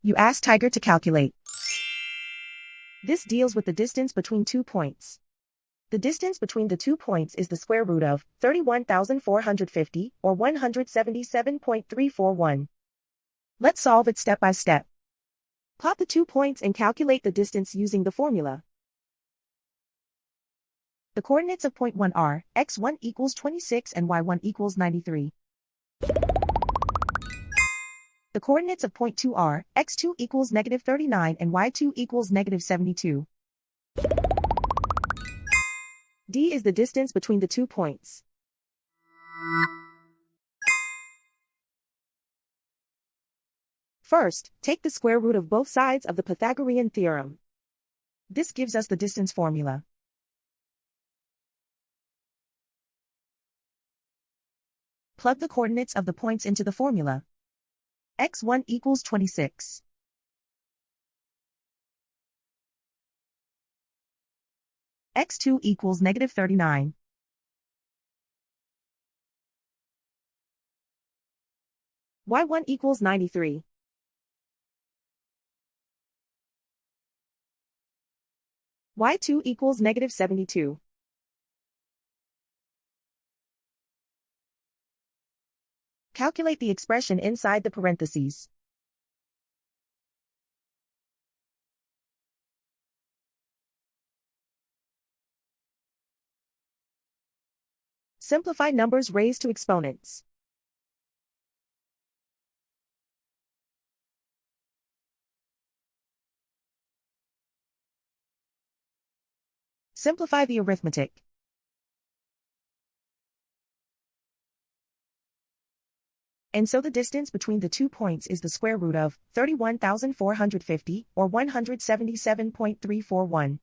You ask Tiger to calculate. This deals with the distance between 2 points. The distance between the 2 points is the square root of 31,450, or 177.341. Let's solve it step by step. Plot the 2 points and calculate the distance using the formula. The coordinates of point 1 are x1 equals 26 and y1 equals 93. The coordinates of point 2 are x2 equals negative 39 and y2 equals negative 72. D is the distance between the 2 points. First, take the square root of both sides of the Pythagorean theorem. This gives us the distance formula. Plug the coordinates of the points into the formula. x1 equals 26. x2 equals negative 39. y1 equals 93. y2 equals negative 72. Calculate the expression inside the parentheses. Simplify numbers raised to exponents. Simplify the arithmetic. And so the distance between the 2 points is the square root of 31,450, or 177.341.